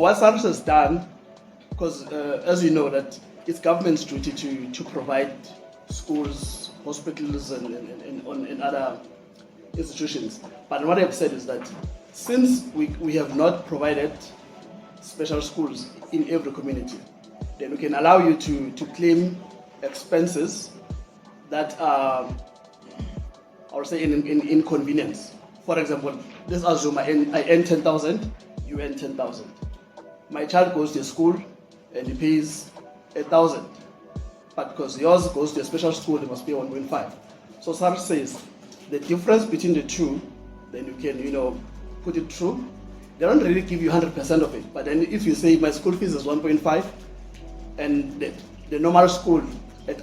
What SARS has done, because as you know that it's government's duty to provide schools, hospitals and other institutions. But what I've said is that since we have not provided special schools in every community, then we can allow you to claim expenses that are, I would say, in inconvenience. For example, let's assume I earn 10,000, you earn 10,000. My child goes to school and he pays 1,000, but because yours goes to a special school, they must pay 1.5. So SARS says the difference between the two, then you can, put it through. They don't really give you 100% of it, but then if you say my school fees is 1.5, and the normal school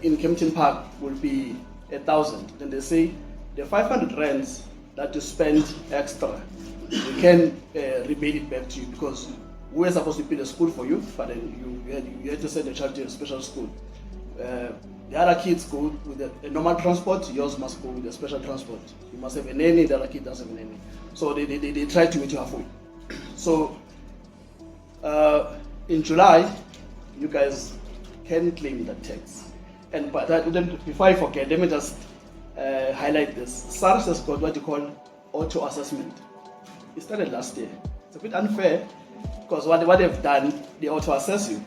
in Kempton Park will be 1,000, then they say the 500 rands that you spend extra, you can rebate it back to you because we're supposed to pay the school for you, but then you had to send the child to a special school. The other kids go with a normal transport, yours must go with a special transport. You must have a nanny, the other kid doesn't have a nanny. So they try to meet you halfway. So in July, you guys can claim that tax. And but before I forget, let me just highlight this. SARS has got what you call auto assessment. It started last year. It's a bit unfair because what they've done, they auto assess you.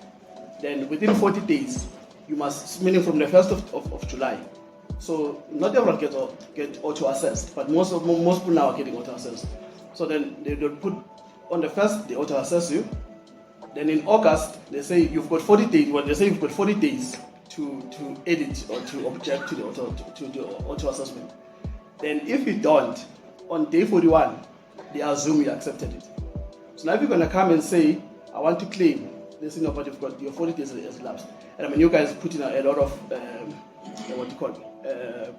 Then within 40 days, you must, meaning from the 1st of July. So not everyone get auto assessed, but most people now are getting auto assessed. So then they'll put on the 1st, they auto assess you. Then in August, they say you've got 40 days. Well, they say you've got 40 days to edit or to object to the auto assessment. Then if you don't, on day 41, they assume you accepted it. So now if you're going to come and say, I want to claim this, but you've got your 40 days has elapsed. And I mean, you guys put in a lot of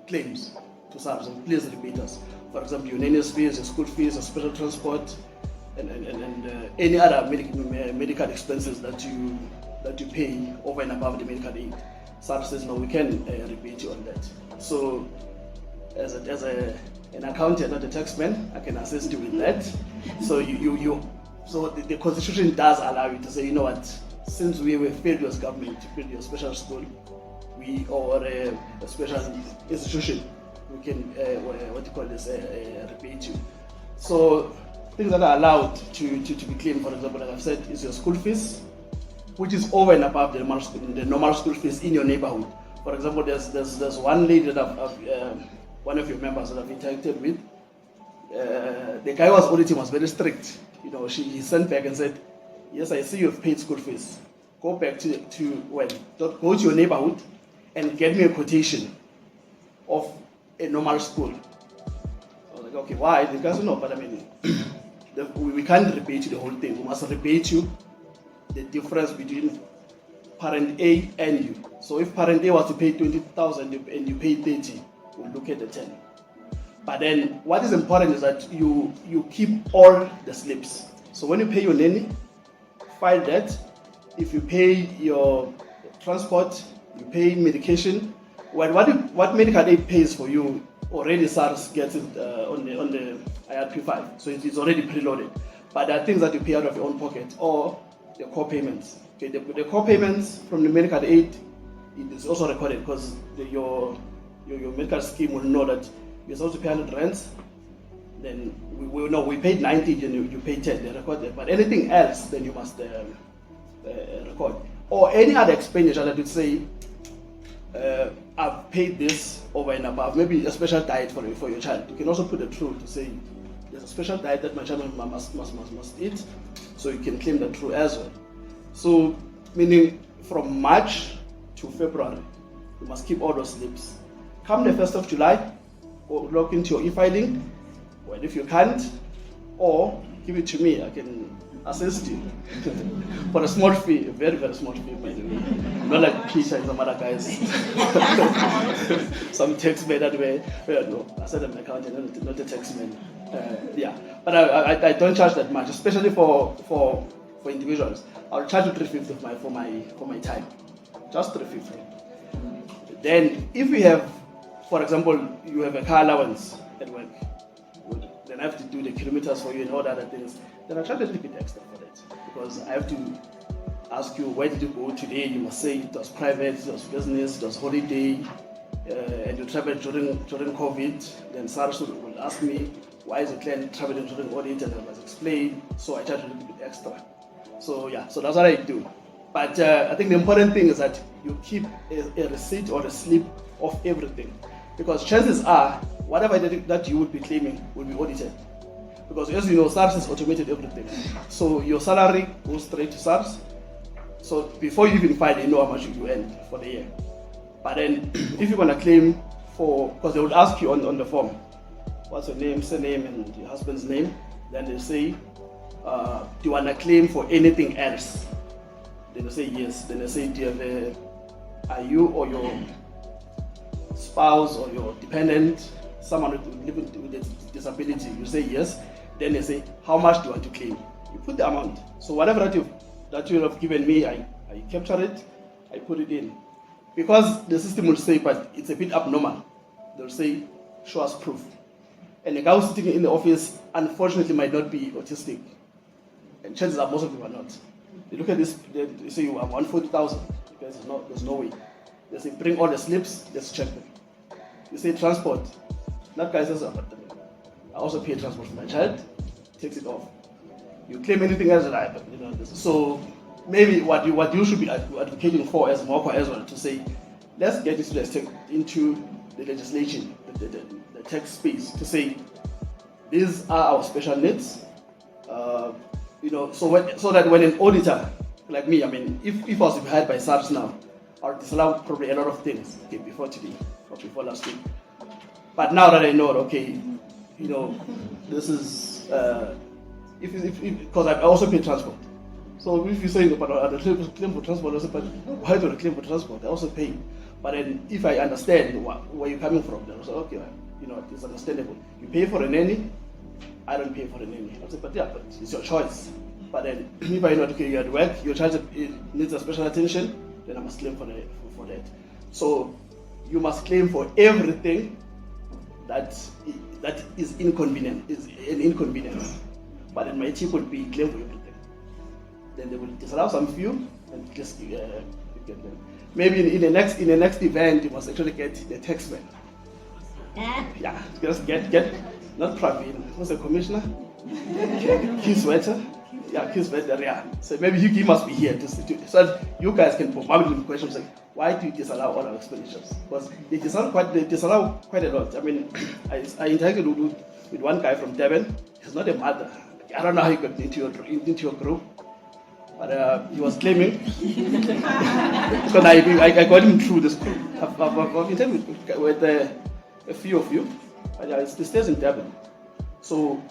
claims to SARS, and please rebate us. For example, your nanny's fees, your school fees, your special transport, and any other medical expenses that you pay over and above the medical aid. SARS says no, we can rebate you on that. So, as an accountant, not a taxman, I can assist you with that. So so the Constitution does allow you to say, you know what, since we were failed as government to build a special school, or a special institution, we can rebate you. So things that are allowed to be claimed, for example, like I've said, is your school fees, which is over and above the normal school fees in your neighborhood. For example, there's one lady that one of your members that I've interacted with. The guy who was auditing was very strict. He sent back and said, yes, I see you've paid school fees. Go back go to your neighborhood and get me a quotation of a normal school. I was like, okay, why? The guy said, no, but I mean, we can't rebate you the whole thing. We must rebate you the difference between parent A and you. So if parent A was to pay 20,000 and you pay 30, we'll look at the 10. But then what is important is that you keep all the slips. So when you pay your nanny, file that. If you pay your transport, you pay medication. What medical aid pays for you, already SARS gets it on the IRP5, so it's already preloaded. But there are things that you pay out of your own pocket or the co-payments. Okay, the co-payments from the medical aid, it is also recorded because your medical scheme will know that you're supposed to pay 100 rands. Then we know we paid 90 and you paid 10. They record that. But anything else, then you must record. Or any other expenditure that would say, I've paid this over and above, maybe a special diet for your child. You can also put it through to say, there's a special diet that my child must eat, so you can claim that through as well. So, meaning from March to February, you must keep all those slips. Come the 1st of July, or log into your e-filing, well, if you can't, or give it to me, I can assist you for a small fee, a very, very small fee, by the way. Not like Peter and some other guys. Some taxmen that way. No, I said I'm an accountant, not a taxman. But I don't charge that much, especially for individuals. I'll charge you 350 for my time, just 350. Then, if we have, for example, you have a car allowance at work, then I have to do the kilometers for you and all the other things, then I charge a little bit extra for that, because I have to ask you, where did you go today? You must say it was private, it was business, it was holiday, and you traveled during COVID. Then SARS will ask me, why is the client traveling during audit, and I must explain, so I charge a little bit extra. So yeah, so that's what I do. But I think the important thing is that you keep a receipt or a slip of everything, because chances are whatever that you would be claiming will be audited. Because as you know, SARS has automated everything. So your salary goes straight to SARS. So before you even file, you know how much you earned for the year. But then if you're going to claim for, because they would ask you on the form, what's your name, surname, and your husband's name, then they say, do you want to claim for anything else? Then they say yes. Then they say, do you have are you or your spouse or your dependent, someone with a disability? You say yes. Then they say, how much do you want to claim? You put the amount. So whatever that you have given me, I capture it, I put it in. Because the system will say, but it's a bit abnormal. They'll say, show us proof. And the guy who's sitting in the office, unfortunately, might not be autistic. And chances are most of them are not. They look at this, they say, you have 140,000. Because there's no way. They say, bring all the slips, let's check them. You say, transport. That guy says, I also pay transport for my child, takes it off. You claim anything else that I, so maybe what you should be advocating for as Mocwa as well, to say, let's get into the legislation, the tech space, to say, these are our special needs, so that when an auditor like me, I mean, if I was to be hired by SARS now, I would disallow probably a lot of things before today or before last week. But now that I know, okay, this is because I also pay transport. So if you say, but I claim for transport, I say, but why do I claim for transport? I also pay. But then if I understand where you're coming from, then I say, okay, it's understandable. You pay for a nanny, I don't pay for a nanny. I say, but it's your choice. But then if I know, okay, you're at work, your child needs a special attention, then I must claim for that. So you must claim for everything that is an inconvenience. But then my team would be claim for everything. Then they will disallow some few and just get them. Maybe in the next event, you must actually get the taxman. Yeah, just get not Praveen. What's the commissioner? Keith Sweater. Yeah, Keith Sweater. Yeah. So maybe he must be here so you guys can probably questions like, why do you disallow all our expenditures? Because they disallow quite a lot. I mean, I interacted with one guy from Devon. He's not a mother. I don't know how he got into your group, but he was claiming because I got him through this group. I've interviewed with a few of you, but he stays in Devon. So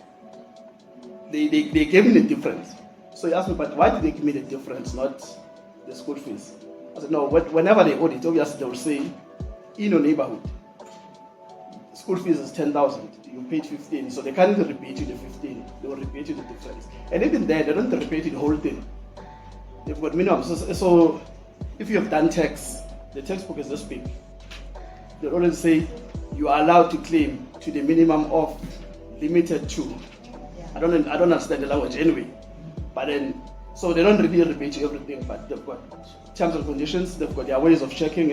they gave me the difference. So he asked me, but why did they give me the difference, not the school fees? I said, no, whenever they audit, obviously they will say, in your neighborhood, school fees is 10,000, you paid 15, so they can't rebate you the 15, they will rebate you the difference. And even then, they don't rebate you the whole thing. They've got minimum. So if you have done tax, the textbook is this big. They always say you are allowed to claim to the minimum of limited to. I don't understand the language anyway. But then, so they don't really rebate you everything, but they've got terms and conditions, they've got their ways of checking,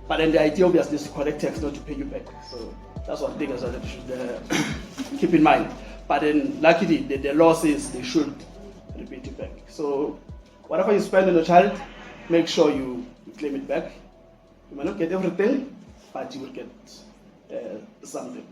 but then the idea obviously is to collect tax, not to pay you back. So that's one thing that you should keep in mind. But then luckily the law says they should rebate you back. So whatever you spend on a child, make sure you claim it back. You might not get everything, but you will get something.